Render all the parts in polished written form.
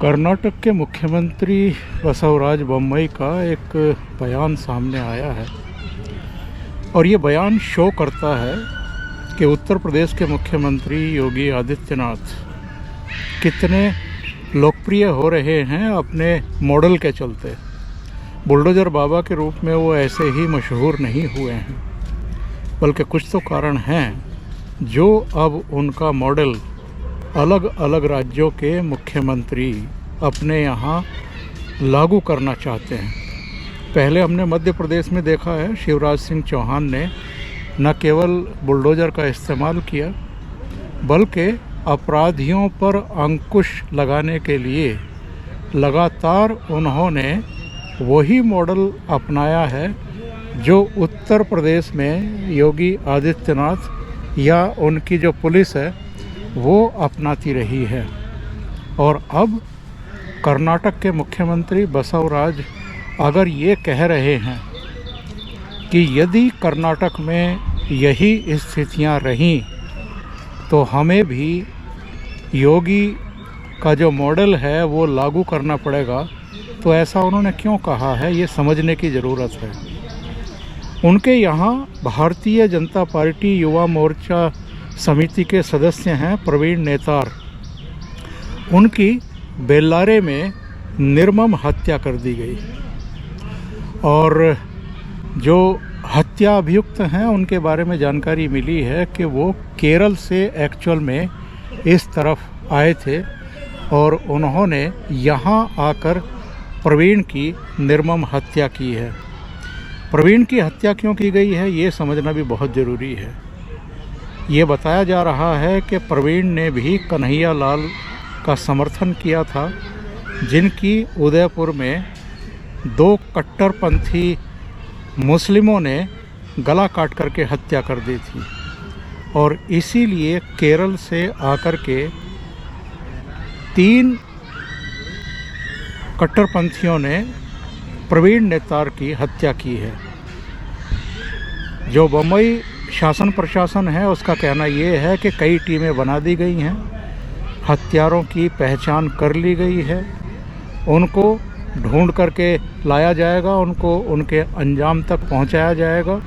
कर्नाटक के मुख्यमंत्री बसवराज बोम्मई का एक बयान सामने आया है और ये बयान शो करता है कि उत्तर प्रदेश के मुख्यमंत्री योगी आदित्यनाथ कितने लोकप्रिय हो रहे हैं अपने मॉडल के चलते। बुलडोज़र बाबा के रूप में वो ऐसे ही मशहूर नहीं हुए हैं, बल्कि कुछ तो कारण हैं जो अब उनका मॉडल अलग अलग राज्यों के मुख्यमंत्री अपने यहाँ लागू करना चाहते हैं। पहले हमने मध्य प्रदेश में देखा है, शिवराज सिंह चौहान ने न केवल बुलडोज़र का इस्तेमाल किया बल्कि अपराधियों पर अंकुश लगाने के लिए लगातार उन्होंने वही मॉडल अपनाया है जो उत्तर प्रदेश में योगी आदित्यनाथ या उनकी जो पुलिस है वो अपनाती रही है। और अब कर्नाटक के मुख्यमंत्री बसवराज अगर ये कह रहे हैं कि यदि कर्नाटक में यही स्थितियां रहीं तो हमें भी योगी का जो मॉडल है वो लागू करना पड़ेगा, तो ऐसा उन्होंने क्यों कहा है, ये समझने की ज़रूरत है। उनके यहाँ भारतीय जनता पार्टी युवा मोर्चा समिति के सदस्य हैं प्रवीण नेतार। उनकी बेल्लारे में निर्मम हत्या कर दी गई और जो हत्या अभियुक्त हैं उनके बारे में जानकारी मिली है कि वो केरल से एक्चुअल में इस तरफ आए थे और उन्होंने यहाँ आकर प्रवीण की निर्मम हत्या की है। प्रवीण की हत्या क्यों की गई है ये समझना भी बहुत ज़रूरी है। ये बताया जा रहा है कि प्रवीण ने भी कन्हैया लाल का समर्थन किया था, जिनकी उदयपुर में 2 कट्टरपंथी मुस्लिमों ने गला काट करके हत्या कर दी थी और इसीलिए केरल से आकर के 3 कट्टरपंथियों ने प्रवीण नेतार की हत्या की है। जो बम्बई शासन प्रशासन है उसका कहना ये है कि कई टीमें बना दी गई हैं, हत्यारों की पहचान कर ली गई है, उनको ढूंढ करके लाया जाएगा, उनको उनके अंजाम तक पहुंचाया जाएगा।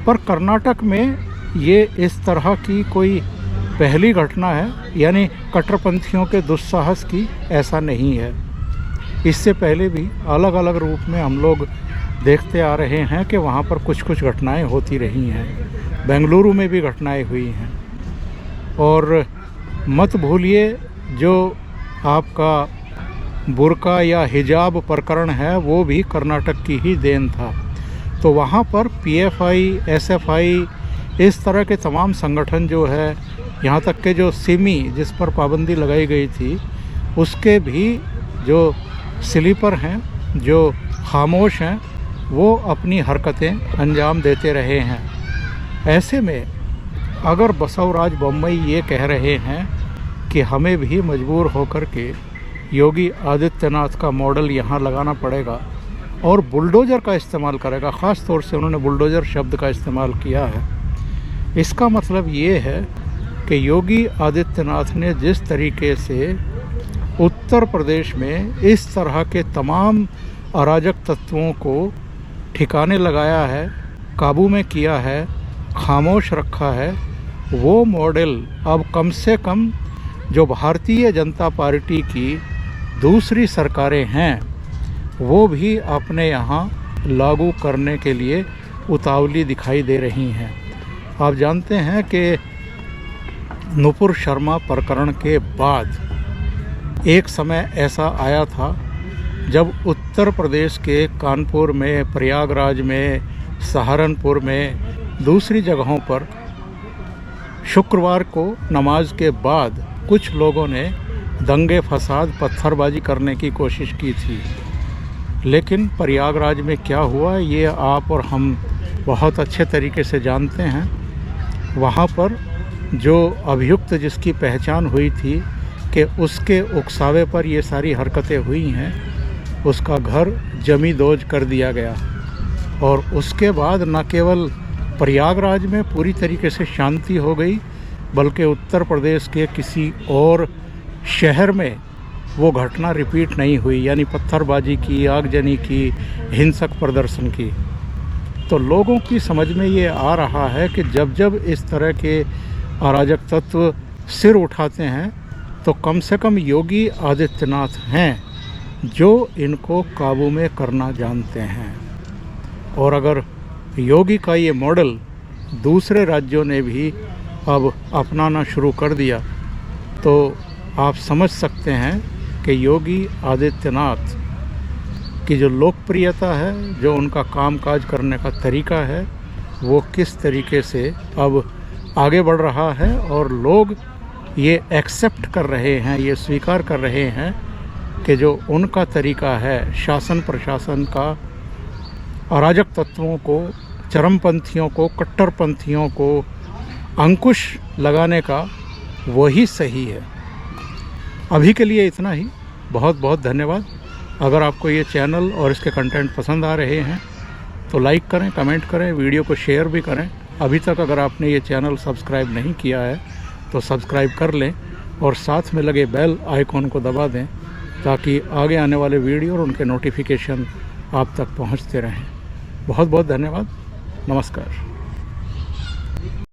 पर कर्नाटक में ये इस तरह की कोई पहली घटना है, यानी कट्टरपंथियों के दुस्साहस की ऐसा नहीं है। इससे पहले भी अलग अलग रूप में हम लोग देखते आ रहे हैं कि वहाँ पर कुछ कुछ घटनाएं होती रही हैं। बेंगलुरु में भी घटनाएं हुई हैं। और मत भूलिए जो आपका बुर्का या हिजाब प्रकरण है वो भी कर्नाटक की ही देन था। तो वहाँ पर पीएफआई, एसएफआई, इस तरह के तमाम संगठन जो है, यहाँ तक के जो सिमी जिस पर पाबंदी लगाई गई थी उसके भी जो स्लीपर हैं, जो खामोश हैं, वो अपनी हरकतें अंजाम देते रहे हैं। ऐसे में अगर बसवराज बोम्मई ये कह रहे हैं कि हमें भी मजबूर होकर के योगी आदित्यनाथ का मॉडल यहाँ लगाना पड़ेगा और बुलडोज़र का इस्तेमाल करेगा, ख़ास तौर से उन्होंने बुलडोज़र शब्द का इस्तेमाल किया है, इसका मतलब ये है कि योगी आदित्यनाथ ने जिस तरीके से उत्तर प्रदेश में इस तरह के तमाम अराजक तत्वों को ठिकाने लगाया है, काबू में किया है, खामोश रखा है, वो मॉडल अब कम से कम जो भारतीय जनता पार्टी की दूसरी सरकारें हैं वो भी अपने यहाँ लागू करने के लिए उतावली दिखाई दे रही हैं। आप जानते हैं कि नुपुर शर्मा प्रकरण के बाद एक समय ऐसा आया था जब उत्तर प्रदेश के कानपुर में, प्रयागराज में, सहारनपुर में, दूसरी जगहों पर शुक्रवार को नमाज के बाद कुछ लोगों ने दंगे फसाद, पत्थरबाजी करने की कोशिश की थी। लेकिन प्रयागराज में क्या हुआ ये आप और हम बहुत अच्छे तरीके से जानते हैं। वहाँ पर जो अभियुक्त जिसकी पहचान हुई थी कि उसके उकसावे पर ये सारी हरकतें हुई हैं, उसका घर जमी दोज कर दिया गया और उसके बाद न केवल प्रयागराज में पूरी तरीके से शांति हो गई, बल्कि उत्तर प्रदेश के किसी और शहर में वो घटना रिपीट नहीं हुई, यानी पत्थरबाजी की, आगजनी की, हिंसक प्रदर्शन की। तो लोगों की समझ में ये आ रहा है कि जब जब इस तरह के अराजक तत्व सिर उठाते हैं तो कम से कम योगी आदित्यनाथ हैं जो इनको काबू में करना जानते हैं। और अगर योगी का ये मॉडल दूसरे राज्यों ने भी अब अपनाना शुरू कर दिया तो आप समझ सकते हैं कि योगी आदित्यनाथ की जो लोकप्रियता है, जो उनका कामकाज करने का तरीका है, वो किस तरीके से अब आगे बढ़ रहा है। और लोग ये एक्सेप्ट कर रहे हैं, ये स्वीकार कर रहे हैं कि जो उनका तरीका है शासन प्रशासन का, अराजक तत्वों को, चरमपंथियों को, कट्टरपंथियों को अंकुश लगाने का, वही सही है। अभी के लिए इतना ही। बहुत बहुत धन्यवाद। अगर आपको ये चैनल और इसके कंटेंट पसंद आ रहे हैं तो लाइक करें, कमेंट करें, वीडियो को शेयर भी करें। अभी तक अगर आपने ये चैनल सब्सक्राइब नहीं किया है तो सब्सक्राइब कर लें और साथ में लगे बेल आइकॉन को दबा दें ताकि आगे आने वाले वीडियो और उनके नोटिफिकेशन आप तक पहुंचते रहें। बहुत बहुत धन्यवाद। नमस्कार।